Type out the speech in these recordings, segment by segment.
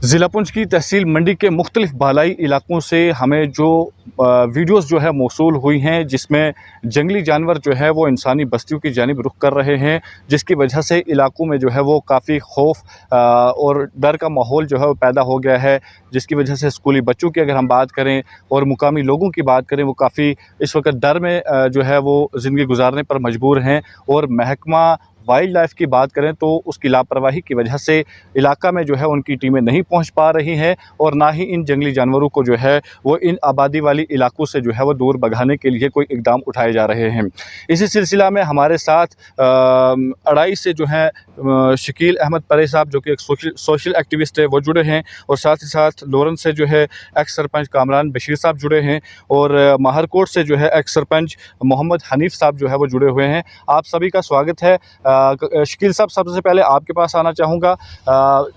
ज़िला पुंछ की तहसील मंडी के मुख्तलिफ बालाई इलाकों से हमें जो वीडियोज़ जो है मौसूल हुई हैं, जिसमें जंगली जानवर जो है वो इंसानी बस्तियों की जानिब रुख कर रहे हैं, जिसकी वजह से इलाकों में जो है वो काफ़ी खौफ और डर का माहौल जो है वो पैदा हो गया है। जिसकी वजह से स्कूली बच्चों की अगर हम बात करें और मुकामी लोगों की बात करें, वो काफ़ी इस वक्त डर में जो है वो ज़िंदगी गुजारने पर मजबूर हैं। और महकमा वाइल्ड लाइफ की बात करें तो उसकी लापरवाही की वजह से इलाका में जो है उनकी टीमें नहीं पहुंच पा रही हैं, और ना ही इन जंगली जानवरों को जो है वो इन आबादी वाली इलाकों से जो है वो दूर भगाने के लिए कोई इकदाम उठाए जा रहे हैं। इसी सिलसिला में हमारे साथ अड़ाई से जो है शकील अहमद परे साहब, जो कि एक सोशल एक्टिविस्ट है, वो जुड़े हैं, और साथ ही साथ लोरन से जो है एक्स सरपंच कामरान बशीर साहब जुड़े हैं, और माहरकोट से जो है एक्स सरपंच मोहम्मद हनीफ साहब जो है वो जुड़े हुए हैं। आप सभी का स्वागत है। शकील साहब, सबसे पहले आपके पास आना चाहूँगा।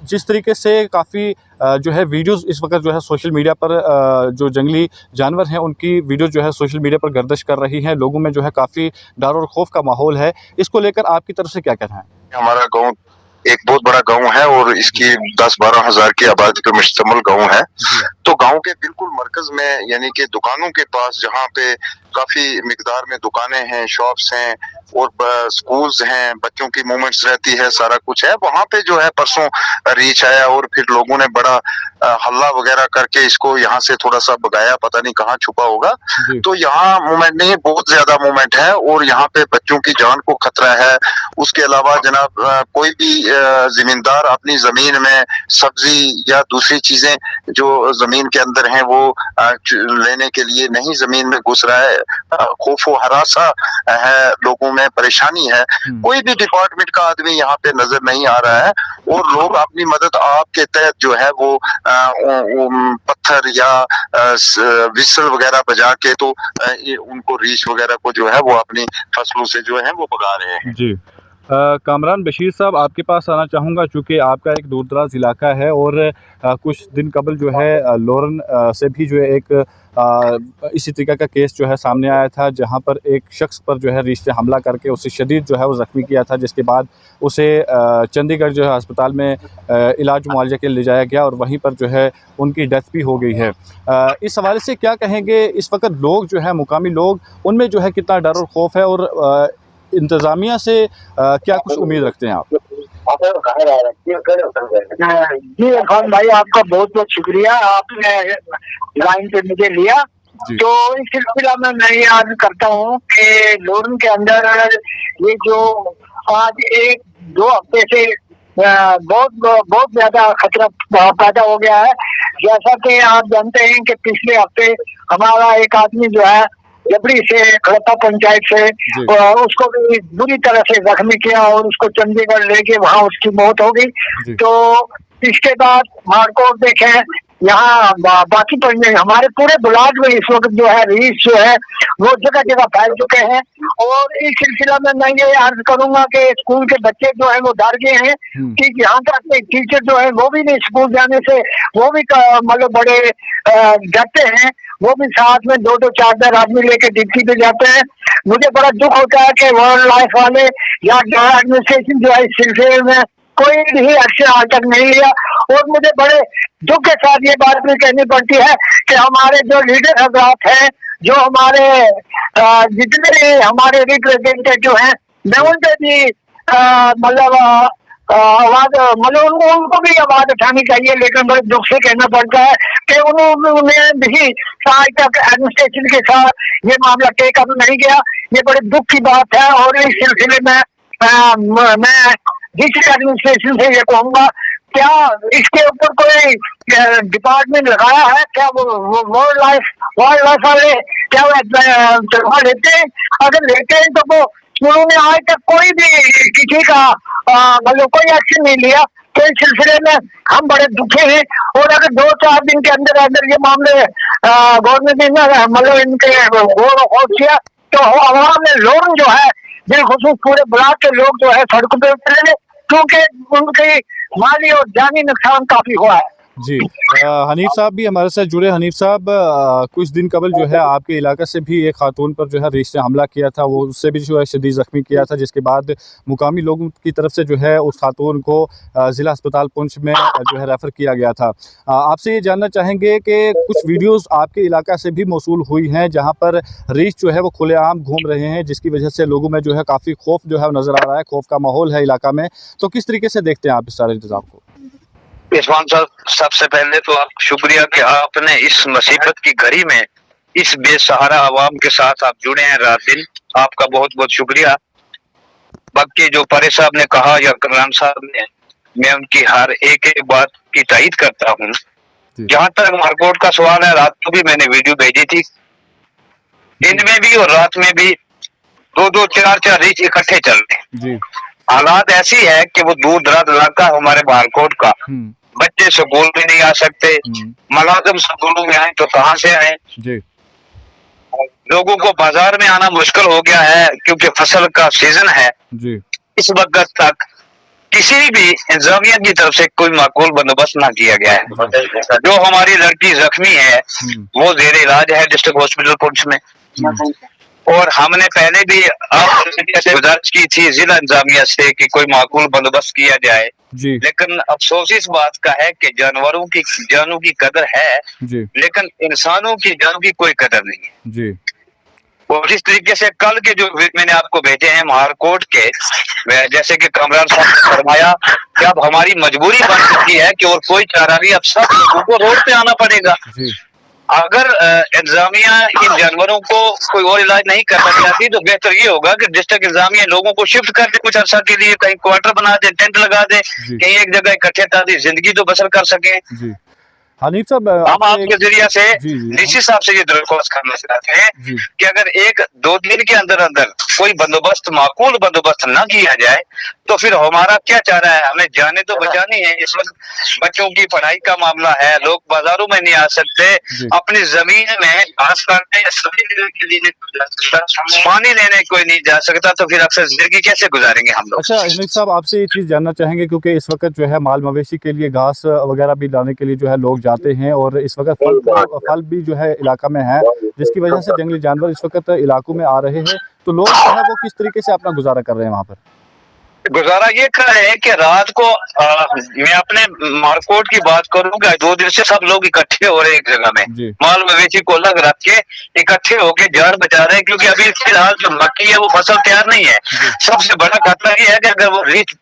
जिस तरीके से काफ़ी जो है वीडियोस इस वक्त जो है सोशल मीडिया पर जो जंगली जानवर हैं उनकी वीडियो जो है सोशल मीडिया पर गर्दिश कर रही हैं, लोगों में जो है काफ़ी डर और खौफ का माहौल है, इसको लेकर आपकी तरफ से क्या कहना है? हमारा गांव एक बहुत बड़ा गांव है और इसकी 10-12 हजार की आबादी पर मुश्तमिल गांव है। तो गांव के बिल्कुल मरकज में, यानी कि दुकानों के पास, जहां पे काफी मिकदार में दुकानें हैं, शॉप्स हैं और स्कूल्स हैं, बच्चों की मूवमेंट्स रहती है, सारा कुछ है, वहां पे जो है परसों रीच आया और फिर लोगों ने बड़ा हल्ला वगैरह करके इसको यहाँ से थोड़ा सा भगाया, पता नहीं कहाँ छुपा होगा। तो यहाँ मूवमेंट नहीं, बहुत ज्यादा मूवमेंट है और यहाँ पे बच्चों की जान को खतरा है। उसके अलावा जनाब कोई भी जमींदार अपनी जमीन में सब्जी या दूसरी चीजें जो जमीन के अंदर हैं वो लेने के लिए नहीं जमीन में घुस रहा है। खौफो हरासा है, लोगों में परेशानी है। कोई भी डिपार्टमेंट का आदमी यहाँ पे नजर नहीं आ रहा है और लोग अपनी मदद आप के तहत जो है वो पत्थर या विसल वगैरह बजा के तो उनको रीछ वगैरह को जो है वो अपनी फसलों से जो है वो भगा रहे हैं। जी, कामरान बशीर साहब, आपके पास आना चाहूँगा, चूँकि आपका एक दूर दराज इलाका है और कुछ दिन कबल जो है लोरन से भी जो है एक इसी तरीके का केस जो है सामने आया था, जहां पर एक शख्स पर जो है रीछ से हमला करके उसे शदीद जो है वो ज़ख्मी किया था, जिसके बाद उसे चंडीगढ़ जो है अस्पताल में इलाज मुआवजे के लिए ले जाया गया और वहीं पर जो है उनकी डेथ भी हो गई है। इस हवाले से क्या कहेंगे? इस वक्त लोग जो है मुकामी लोग, उनमें जो है कितना डर और खौफ है, और इंतज़ामिया से क्या कुछ उम्मीद रखते हैं आप? जी इरफान भाई, आपका बहुत बहुत शुक्रिया, आपने लाइन पे मुझे लिया। तो इस सिलसिला में मैं ये अर्ज करता हूँ कि लोरन के अंदर ये जो आज 1-2 हफ्ते से बहुत ज्यादा खतरा पैदा हो गया है। जैसा कि आप जानते हैं कि पिछले हफ्ते हमारा एक आदमी जो है जबरी से खड़प्पा पंचायत से उसको भी बुरी तरह से जख्मी किया और उसको चंडीगढ़ लेके वहां उसकी मौत हो गई। तो इसके बाद मारकोट देखें, यहाँ बाकी हमारे पूरे ब्लॉक में इस वक्त जो है रीछ जो है वो जगह जगह फैल चुके हैं। और इस सिलसिला में मैं ये अर्ज करूंगा कि स्कूल के बच्चे जो है वो डर गए हैं कि यहाँ तक टीचर जो है वो भी नहीं स्कूल जाने से, वो भी मतलब बड़े डरते हैं, वो भी साथ में 2-2, 4 आदमी लेके ड्यूटी पे जाते हैं। मुझे बड़ा दुख होता है कि वाइल्ड लाइफ वाले या एडमिनिस्ट्रेशन जो है इस सिलसिले में कोई भी एक्शन आज तक नहीं लिया। और मुझे बड़े दुख के साथ ये बात भी कहनी पड़ती है कि हमारे जो लीडर हजरात हैं, जो हमारे जितने भी हमारे रिप्रेजेंटेटिव हैं, मैं उन पे भी मतलब आवाज मतलब उनको भी आवाज उठानी चाहिए, लेकिन बड़े दुख से कहना पड़ता है कि उन्होंने भी आज तक एडमिनिस्ट्रेशन के साथ ये मामला टेक अप नहीं किया। ये बड़े दुख की बात है और इस सिलसिले में मैं डिस्ट्रिक्ट एडमिनिस्ट्रेशन से ये कहूँगा, क्या इसके ऊपर कोई डिपार्टमेंट लगाया है? क्या वो वाइल्ड लाइफ वाले क्या तनख्वाह लेते हैं? अगर लेते हैं तो वो उन्होंने आज तक कोई भी किसी का मतलब कोई एक्शन नहीं लिया। तो इस सिलसिले में हम बड़े दुखी हैं और अगर 2-4 दिन के अंदर अंदर ये मामले गवर्नमेंट ने मतलब इनके गौर वोट किया तो आवाम में लोग जो है बिलखुसूस पूरे ब्लॉक के लोग जो है सड़कों पे उतरेंगे, क्योंकि उनकी माली और जानी नुकसान काफी हुआ है। जी हनीफ साहब भी हमारे साथ जुड़े। हनीफ साहब, कुछ दिन कबल जो है आपके इलाके से भी एक खातून पर जो है रीछ ने हमला किया था, वो उससे भी जो है शदीद ज़ख्मी किया था, जिसके बाद मुकामी लोगों की तरफ से जो है उस खातून को ज़िला अस्पताल पुंछ में जो है रेफ़र किया गया था। आपसे ये जानना चाहेंगे कि कुछ वीडियोज़ आपके इलाका से भी मौसूल हुई हैं जहाँ पर रीछ जो है वो खुलेआम घूम रहे हैं, जिसकी वजह से लोगों में जो है काफ़ी खौफ जो है नज़र आ रहा है, खौफ का माहौल है इलाका में। तो किस तरीके से देखते हैं आप इस सारे इंतज़ाम को? इरफान साहब, सबसे पहले तो आप शुक्रिया कि आपने इस मुसीबत की घड़ी में इस बेसहारा आवाम के साथ आप जुड़े हैं रात दिन। आपका बहुत बहुत शुक्रिया। बाकी जो परे साहब ने कहा या कमरान साहब ने, मैं उनकी हर एक बात की तायीद करता हूँ। जहाँ तक मारकोट का सवाल है, रात को भी मैंने वीडियो भेजी थी, दिन में भी और रात में भी 2-2, 4-4 रीच इकट्ठे चल रहे हैं। हालात ऐसी है कि वो दूर दराज इलाका हमारे मारकोट का, बच्चे स्कूल में नहीं आ सकते, मुलाजिम स्कूलों में आए तो कहाँ से आए, लोगों को बाजार में आना मुश्किल हो गया है क्योंकि फसल का सीजन है। इस वक्त तक किसी भी इंतजामिया की तरफ से कोई माकूल बंदोबस्त ना किया गया है। जो हमारी लड़की जख्मी है वो जेर इलाज है डिस्ट्रिक्ट हॉस्पिटल पुंछ में, और हमने पहले भी आपसे गुजारिश की थी जिला इंतजामिया से कि कोई माकूल बंदोबस्त किया जाए। लेकिन अफसोस इस बात का है कि जानवरों की जानों की कदर है, लेकिन इंसानों की जानों की कोई कदर नहीं है। और इस तरीके से कल के जो मैंने आपको भेजे हैं मारकोट के, जैसे कि कमरान साहब ने फरमाया कि अब हमारी मजबूरी बन चुकी है कि और कोई चारा नहीं, अब सब लोगों को रोड पे आना पड़ेगा। अगर इंतजामिया इन जानवरों को कोई और इलाज नहीं करना चाहती तो बेहतर ये होगा कि डिस्ट्रिक्ट इंतजामिया लोगों को शिफ्ट कर दे कुछ अर्सा के लिए, कहीं क्वार्टर बना दे, टेंट लगा दे, कहीं एक जगह इकट्ठे ताकि जिंदगी तो बसर कर सके। हनीफ साहब, हम आपके जरिए से डीसी साहब से ये दरख्वास्त करना चाहते हैं कि अगर 1-2 दिन के अंदर अंदर कोई बंदोबस्त माकूल बंदोबस्त न किया जाए तो फिर हमारा क्या चारा है, हमें जाने तो बचानी है। इस वक्त बच्चों की पढ़ाई का मामला है, लोग बाजारों में नहीं आ सकते, अपनी जमीन में घास काटने या सब्जी लेने के लिए नहीं जा सकता, पानी लेने कोई नहीं जा सकता, तो फिर अक्सर जिंदगी कैसे गुजारेंगे हम लोग। अच्छा हनीफ साहब, आपसे ये चीज़ जानना चाहेंगे क्योंकि इस वक्त जो है माल मवेशी के लिए घास वगैरह भी लाने के लिए जो है लोग जाते हैं, और इस वक्त फल भी जो है इलाका में है, जिसकी वजह से जंगली जानवर इस वक्त इलाकों में आ रहे हैं, तो लोग जो है वो किस तरीके से अपना गुजारा कर रहे हैं वहाँ पर? गुजारा ये कर रहे हैं कि रात को मैं अपने मारकोट की बात करूंगा, 2 दिन से सब लोग इकट्ठे हो रहे हैं एक जगह में, माल मवेशी को अलग रख के इकट्ठे होके जान बचा रहे हैं, क्योंकि अभी फिलहाल जो मक्की है वो फसल तैयार नहीं है। सबसे बड़ा खतरा ये है कि अगर वो रीछ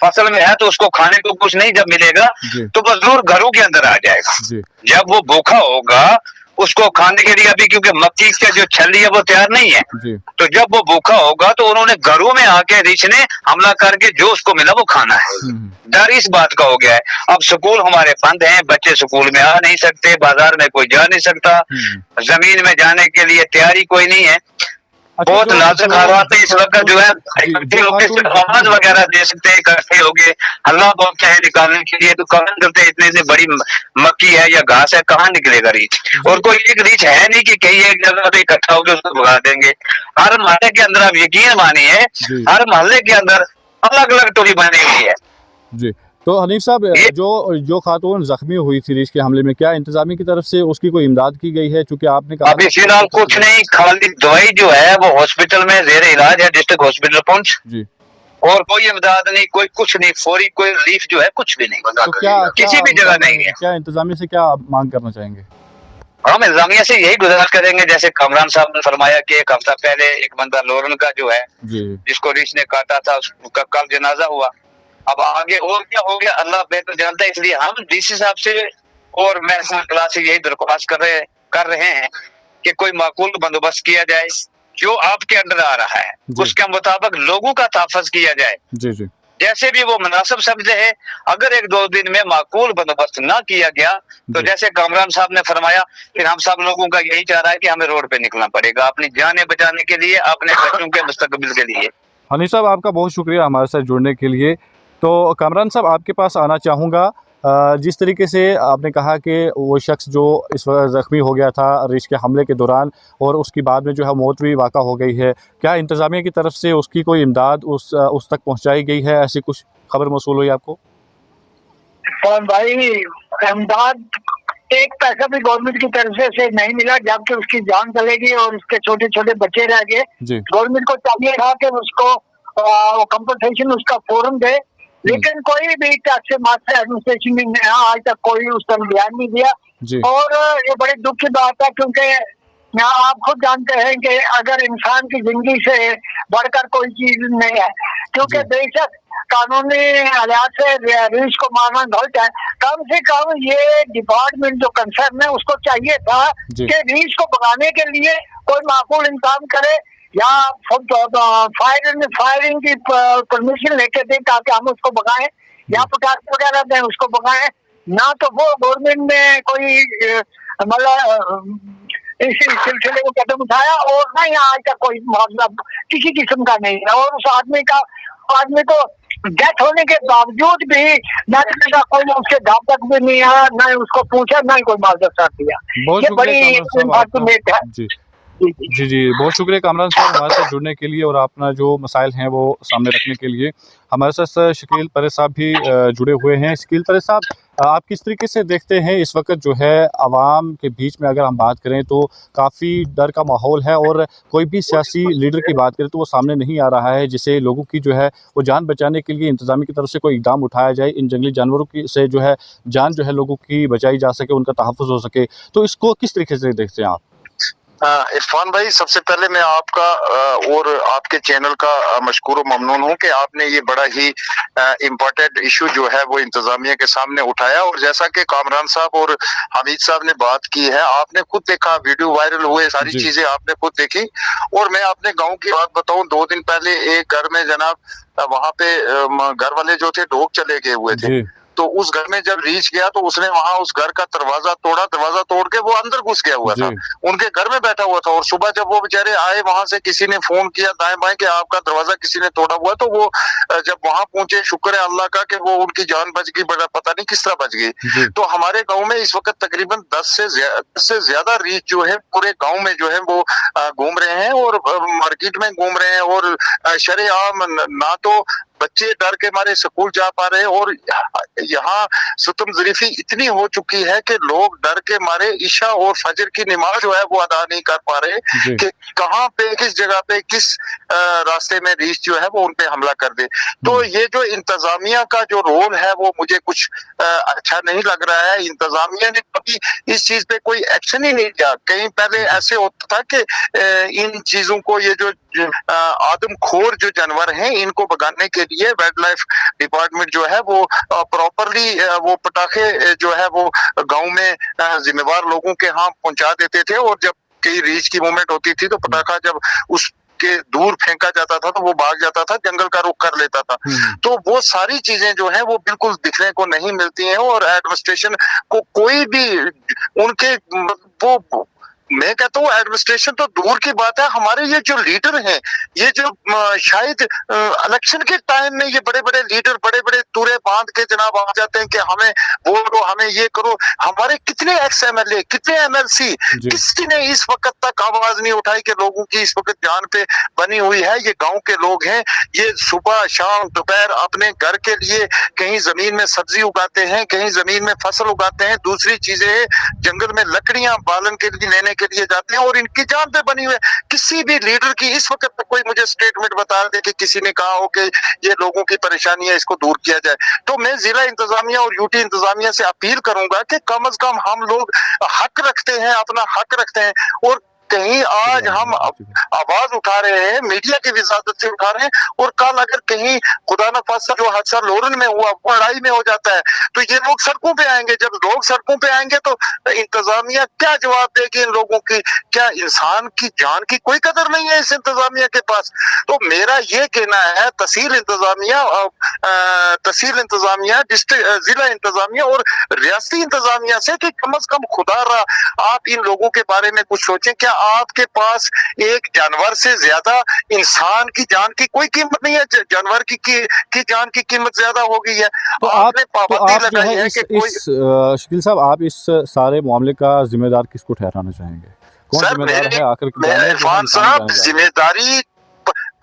फसल में है तो उसको खाने को कुछ नहीं जब मिलेगा तो वो जरूर घरों के अंदर आ जाएगा। जब वो भूखा होगा उसको खाने के लिए, अभी क्योंकि मक्की का जो छली है वो तैयार नहीं है, तो जब वो भूखा होगा तो उन्होंने घरों में आके रीछ ने हमला करके जो उसको मिला वो खाना है। डर इस बात का हो गया है। अब स्कूल हमारे बंद हैं, बच्चे स्कूल में आ नहीं सकते, बाजार में कोई जा नहीं सकता, जमीन में जाने के लिए तैयारी कोई नहीं है। बहुत नाजुक हालात है इस वक्त जो है, इकट्ठे होके सिर्फ आवाज वगैरह दे सकते हैं, इकट्ठे होके हल्ला बोलते हैं निकालने के लिए, तो कहाँ करते हैं, इतने से बड़ी मक्की है या घास है कहाँ निकलेगा रीछ, और कोई एक रीछ है नहीं कि कहीं एक जगह पे इकट्ठा होकर उसको भगा देंगे। हर मोहल्ले के अंदर आप यकीन मानिए, हर मोहल्ले के अंदर अलग अलग टोली बनी हुई है। जी, तो हनीफ साहब, जो खातून जख्मी हुई थी रीछ के हमले में, क्या इंतजामिया की तरफ से उसकी कोई इमदाद की गई है? चूंकि आपने कहा अभी फिलहाल कुछ नहीं, खाली दवाई जो है वो हॉस्पिटल में जेर इलाज है डिस्ट्रिक्ट हॉस्पिटल पुंछ, और कोई इमदाद नहीं, कोई कुछ नहीं, फौरी कोई रिलीफ जो है कुछ भी नहीं, तो क्या किसी भी जगह नहीं है। क्या इंतजामिया से क्या मांग करना चाहेंगे? हम इंतजामिया से यही गुजारिश करेंगे, जैसे कमरान साहब ने फरमाया कि एक हफ्ता पहले एक बंदा लोरन का जो है जिसको रीछ ने काटा था उसका कल जनाजा हुआ। अब आगे और क्या हो गया अल्लाह बेहतर जानता है, इसलिए हम डीसी साहब से और मैं क्लास से यही दरख्वास्त कर रहे हैं कि कोई माकूल बंदोबस्त किया जाए, जो आपके अंडर आ रहा है उसके मुताबिक लोगों का तहफ़्फ़ुज़ किया जाए। जैसे भी वो मुनासिब समझे है। अगर 1-2 दिन में माकूल बंदोबस्त ना किया गया तो जैसे कामरान साहब ने फरमाया, फिर हम सब लोगों का यही चाह रहा है कि हमें रोड पे निकलना पड़ेगा अपनी जानें बचाने के लिए, अपने बच्चों के मुस्तकबिल के लिए। हनी साहब, आपका बहुत शुक्रिया हमारे साथ जुड़ने के लिए। तो कामरान साहब, आपके पास आना चाहूँगा, जिस तरीके से आपने कहा कि वो शख्स जो इस वक्त ज़ख्मी हो गया था रीछ के हमले के दौरान और उसकी बाद में जो है मौत भी वाक़ा हो गई है, क्या इंतज़ामिया की तरफ से उसकी कोई इमदाद उस तक पहुँचाई गई है? ऐसी कुछ खबर मौसूल हुई आपको? भाई इमदाद एक पैसा भी गवर्नमेंट की तरफ से नहीं मिला, जबकि उसकी जान चलेगी और उसके छोटे छोटे बच्चे रह गए। गवर्नमेंट को चाहिए था कि उसको कंपनसेशन उसका फौरन दे, लेकिन कोई भी टैक्स से मास्टर एडमिनिस्ट्रेशन ने आज तक कोई उस पर ध्यान नहीं दिया। और ये बड़े दुख की बात है, क्योंकि आप खुद जानते हैं कि अगर इंसान की जिंदगी से बढ़कर कोई चीज नहीं है, क्योंकि बेशक कानूनी हालात से रीछ को मारना गलत है, कम से कम ये डिपार्टमेंट जो कंसर्न है उसको चाहिए था कि रीछ को भगाने के लिए कोई माकूल इंतजाम करे या फायरिंग की परमिशन लेके दे ताकि हम उसको भगाएं, या पटाखे वगैरह दें उसको भगाएं। ना तो वो गवर्नमेंट ने कोई मतलब इस सिलसिले को कदम उठाया, और ना ही आज तक कोई मुआवजा किसी किस्म का नहीं है। और उस आदमी को डेथ होने के बावजूद भी ना कोई उसके दाव तक भी नहीं आया, ना उसको पूछा, ना ही कोई मुआवजा दिया। ये बड़ी इंफॉर्मेट है। जी, बहुत शुक्रिया कामरान साहब हमारे साथ जुड़ने के लिए और अपना जो मसाइल हैं वो सामने रखने के लिए। हमारे साथ शकील परेश साहब भी जुड़े हुए हैं। शकील परेश साहब, आप किस तरीके से देखते हैं इस वक्त जो है आवाम के बीच में अगर हम बात करें तो काफ़ी डर का माहौल है, और कोई भी सियासी लीडर की बात करें तो वो सामने नहीं आ रहा है जिसे लोगों की जो है वो जान बचाने के लिए इंतज़ामिया की तरफ से कोई इक़दाम उठाया जाए, इन जंगली जानवरों की से जो है जान जो है लोगों की बचाई जा सके, उनका तहफ़्फ़ुज़ हो सके, तो इसको किस तरीके से देखते हैं आप? इरफान भाई, सबसे पहले मैं आपका और आपके चैनल का मशकूर ममनून हूं कि आपने ये बड़ा ही इम्पोर्टेंट इशू जो है वो इंतजामिया के सामने उठाया। और जैसा कि कामरान साहब और हमीद साहब ने बात की है, आपने खुद देखा, वीडियो वायरल हुए, सारी चीजें आपने खुद देखी। और मैं अपने गांव की बात बताऊं, 2 दिन पहले एक घर में जनाब वहां पे घर वाले जो थे डॉग चले गए हुए थे, तो उस घर में जब रीच गया तो उसने वहां उस घर का दरवाजा तोड़ा, दरवाजा तोड़ के वो अंदर घुस गया हुआ था, उनके घर में बैठा हुआ था। और सुबह जब वो बेचारे आए, वहां से किसी ने फोन किया दाएं बाएं कि आपका दरवाजा किसी ने तोड़ा हुआ, तो वो जब वहां पहुंचे, शुक्र है अल्लाह का कि वो उनकी जान बच गई, बड़ा पता नहीं किस तरह बच गई। तो हमारे गाँव में इस वक्त तकरीबन 10 से ज्यादा रीच जो है पूरे गाँव में जो है वो घूम रहे हैं और मार्केट में घूम रहे हैं। और शरेआम ना तो बच्चे डर के मारे स्कूल जा पा रहे, और यहाँ सुतम ज़रीफी इतनी हो चुकी है कि लोग डर के मारे इशा और फजर की नमाज जो है वो अदा नहीं कर पा रहे कि कहाँ पे, किस जगह पे, किस रास्ते में रीच जो है वो उन पे हमला कर दे। तो ये जो इंतजामिया का जो रोल है वो मुझे कुछ अच्छा नहीं लग रहा है। इंतजामिया ने कभी इस चीज पे कोई एक्शन ही नहीं लिया। कहीं पहले ऐसे होता था कि इन चीजों को, ये जो आदमखोर जो जानवर हैं, इनको भगाने के लिए वाइल्ड लाइफ डिपार्टमेंट जो है वो प्रॉपरली वो पटाखे जो है वो गांव में जिम्मेवार लोगों के यहाँ पहुंचा देते थे, और जब कई रीच की मूवमेंट होती थी तो पटाखा जब उस के दूर फेंका जाता था तो वो भाग जाता था, जंगल का रुख कर लेता था। तो वो सारी चीजें जो है वो बिल्कुल दिखने को नहीं मिलती हैं। और एडमिनिस्ट्रेशन को कोई भी उनके वो, मैं कहता हूँ एडमिनिस्ट्रेशन तो दूर की बात है, हमारे ये जो लीडर हैं, ये जो शायद इलेक्शन के टाइम में ये बड़े बड़े लीडर बड़े बड़े तुरे बांध के जनाब आ जाते हैं कि हमें वोट दो, हमें ये करो। हमारे कितने एक्स एमएलए, कितने एमएलसी, किसी ने इस वक्त तक आवाज नहीं उठाई कि लोगों की इस वक्त जान पे बनी हुई है। ये गाँव के लोग हैं, ये सुबह शाम दोपहर अपने घर के लिए कहीं जमीन में सब्जी उगाते हैं, कहीं जमीन में फसल उगाते हैं, दूसरी चीजें जंगल में लकड़ियां बालन के लिए लेने के लिए जाते हैं, और इनकी जान पे बनी हुई है। किसी भी लीडर की इस वक्त तक कोई मुझे स्टेटमेंट बता दे कि किसी ने कहा हो कि ये लोगों की परेशानी है, इसको दूर किया जाए। तो मैं जिला इंतजामिया और यूटी इंतजामिया से अपील करूंगा कि कम से कम हम लोग हक रखते हैं, अपना हक रखते हैं, और कहीं आज हम आवाज उठा रहे हैं, मीडिया की विजादत से उठा रहे हैं, और कल अगर कहीं खुदा न खास्ता जो हादसा लोरन में हुआ, लड़ाई में हो जाता है, तो ये लोग सड़कों पे आएंगे। जब लोग सड़कों पे आएंगे तो इंतजामिया क्या जवाब देगी इन लोगों की? क्या इंसान की जान की कोई कदर नहीं है इस इंतजामिया के पास? तो मेरा ये कहना है तहसील इंतजामिया, डिस्ट्रिक्ट जिला इंतजामिया और रियासती इंतजामिया से कि कम से कम खुदा रहा आप इन लोगों के बारे में कुछ सोचें। क्या आपके पास एक जानवर से ज्यादा इंसान की जान की कोई कीमत नहीं है? जानवर की जान की कीमत ज्यादा हो गई है। तो आपने पाबंदी लगाई है कि कोई शकील साहब, आप इस सारे मामले का जिम्मेदार किसको ठहराना चाहेंगे? कौन जिम्मेदार है आखिर? इरफान साहब, जिम्मेदारी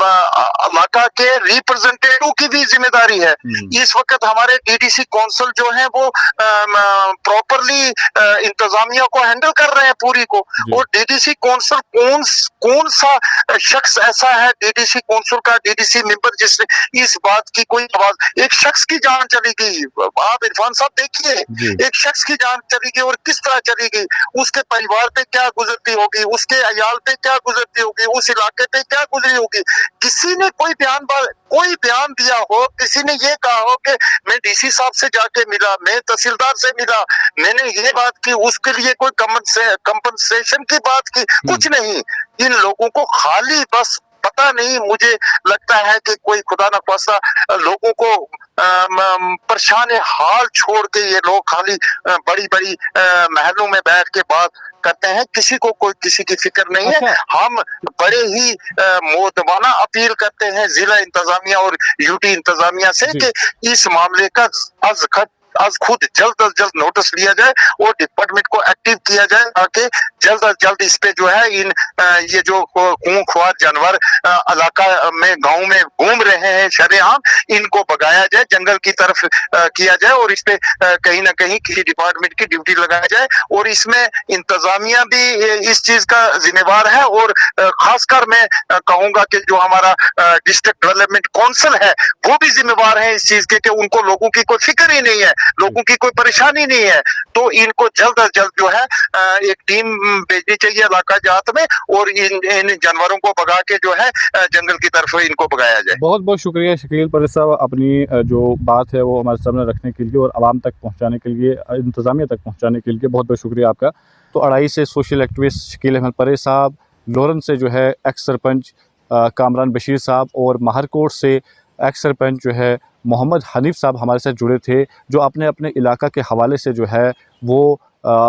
इलाका के रिप्रेजेंटेटिव की भी जिम्मेदारी है। इस वक्त हमारे डीडीसी काउंसिल जो है वो की इंतजामिया को हैंडल कर रहे हैं पूरी को। और डीडीसी कौंसिल कौन सा शख्स ऐसा है डीडीसी कौंसिल का, डीडीसी मेंबर, जिसने इस बात की कोई आवाज, एक शख्स की जान चली गई। आप इरफान साहब देखिए, एक शख्स की जान चली गई और किस तरह चली गई, उसके परिवार पे क्या गुजरती होगी, उसके अयाल पे क्या गुजरती होगी, उस इलाके पे क्या गुजरी होगी। किसी ने कोई बयान दिया हो, किसी ने ये कहा हो कि मैं डीसी साहब से जाके मिला, मैं तहसीलदार से मिला, मैंने ये बात की, उसके लिए कोई कंपनसेशन की बात की, कुछ नहीं। इन लोगों को खाली बस पता नहीं, मुझे लगता है कि कोई खुदा न खास्ता लोगों को परेशान हाल छोड़ के ये लोग खाली बड़ी बड़ी महलों में बैठ के बात करते हैं, किसी को कोई किसी की फिक्र नहीं है। हम बड़े ही मोदबाना अपील करते हैं जिला इंतजामिया और यूटी इंतजामिया से कि इस मामले का आज खुद जल्द अज जल्द नोटिस लिया जाए और डिपार्टमेंट को एक्टिव किया जाए, ताकि जल्द अज जल्द इस पे जो है ये जो खूंखार जानवर इलाका में गांव में घूम रहे हैं शरेआम, इनको भगाया जाए, जंगल की तरफ किया जाए और इस पे कहीं ना कहीं किसी डिपार्टमेंट की ड्यूटी लगाया जाए। और इसमें इंतजामिया भी इस चीज का जिम्मेवार है और खासकर मैं कहूंगा कि जो हमारा डिस्ट्रिक्ट डेवलपमेंट काउंसिल है वो भी जिम्मेवार है इस चीज के, कि उनको लोगों की कोई फिक्र ही नहीं है, लोगों की कोई परेशानी नहीं है। तो इनको जल्द अज जल्द जो है एक टीम भेजनी चाहिए इलाका जात में और इन जानवरों को भगा के जो है जंगल की तरफ इनको भगाया जाए। बहुत बहुत शुक्रिया शकील परवेज साहब, अपनी जो बात है वो हमारे सामने रखने के लिए और आवाम तक पहुंचाने के लिए, इंतजामिया तक पहुंचाने के लिए बहुत बहुत शुक्रिया आपका। तो अड़ाई से सोशल एक्टिविस्ट शकील अहमद परवेज साहब, लोरन से जो है एक्स सरपंच कामरान बशीर साहब और माहरकोट से एक्स सरपंच जो है मोहम्मद हनीफ साहब हमारे साथ जुड़े थे, जो अपने अपने इलाका के हवाले से जो है वो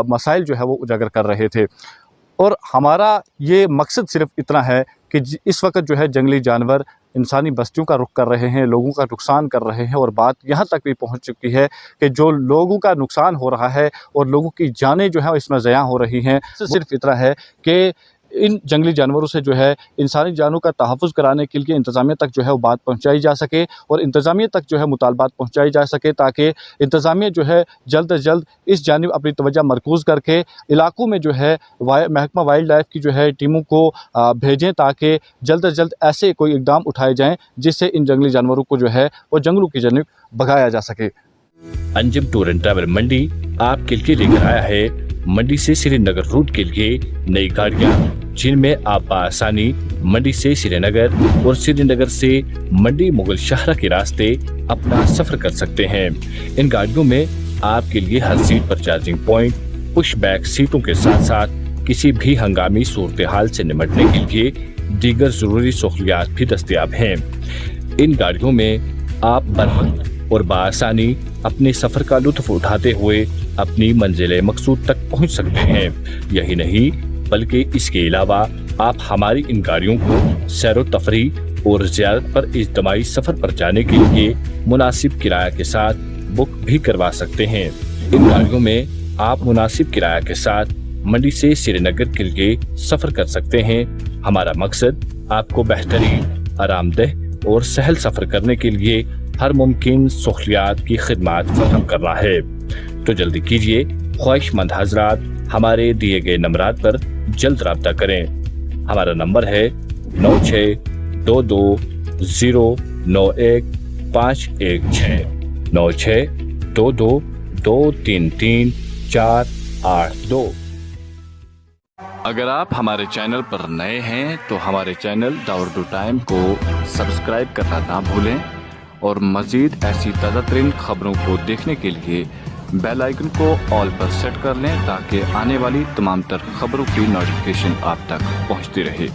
मसाइल जो है वो उजागर कर रहे थे। और हमारा ये मकसद सिर्फ इतना है कि इस वक्त जो है जंगली जानवर इंसानी बस्तियों का रुख कर रहे हैं, लोगों का नुकसान कर रहे हैं और बात यहाँ तक भी पहुँच चुकी है कि जो लोगों का नुकसान हो रहा है और लोगों की जानें जो है इसमें ज़यां हो रही हैं। सिर्फ इतना है कि इन जंगली जानवरों से जो है इंसानी जानों का तहफ़्फ़ुज़ कराने के लिए इंतज़ामिया तक जो है वो बात पहुंचाई जा सके और इंतज़ामिया तक जो है मुतालबात पहुंचाई जा सके, ताकि इंतज़ामिया जो है जल्द अज जल्द इस जानिब अपनी तवज्जो मरकूज़ करके इलाकों में जो है महकमा वाइल्ड लाइफ की जो है टीमों को भेजें, ताकि जल्द अज जल्द ऐसे कोई इक़दाम उठाए जाएँ जिससे इन जंगली जानवरों को जो है वो जंगलों की जानिब भगाया जा सके। अंजुम टूर एंड ट्रैवल मंडी आपके लिए लेकर आया है मंडी से श्रीनगर रूट के लिए नई गाड़ियाँ, जिनमें आप आसानी मंडी से श्रीनगर और श्रीनगर से मंडी मुगल शहरा के रास्ते अपना सफर कर सकते हैं। इन गाड़ियों में आपके लिए हर सीट पर चार्जिंग पॉइंट, पुश बैक सीटों के साथ साथ किसी भी हंगामी सूरत हाल से निपटने के लिए दीगर जरूरी सहूलियात भी दस्तयाब हैं। इन गाड़ियों में आप बरवक्त और बआसानी अपने सफर का लुत्फ उठाते हुए अपनी मंजिल मकसूद तक पहुंच सकते हैं। यही नहीं बल्कि इसके अलावा आप हमारी इन गाड़ियों को सैर व तफरीह और ज़ियारत पर इज्तिमाई सफर पर जाने के लिए मुनासिब किराया के साथ बुक भी करवा सकते हैं। इन गाड़ियों में आप मुनासिब किराया के साथ मंडी से श्रीनगर के लिए सफर कर सकते हैं। हमारा मकसद आपको बेहतरीन, आरामदेह और सहल सफर करने के लिए हर मुमकिन सहूलियात की खिदमत फराहम करना है। तो जल्दी कीजिए, ख्वाहिशमंद हजरात हमारे दिए गए नंबरात पर जल्द राब्ता करें। हमारा नंबर है 9622091516 9622233482। अगर आप हमारे चैनल पर नए हैं तो हमारे चैनल द उर्दू टाइम को सब्सक्राइब करना ना भूलें और मज़ीद ऐसी ताज़ा तरीन खबरों को देखने के लिए बेल आइकन को ऑल पर सेट कर लें, ताकि आने वाली तमाम तर खबरों की नोटिफिकेशन आप तक पहुंचती रहे।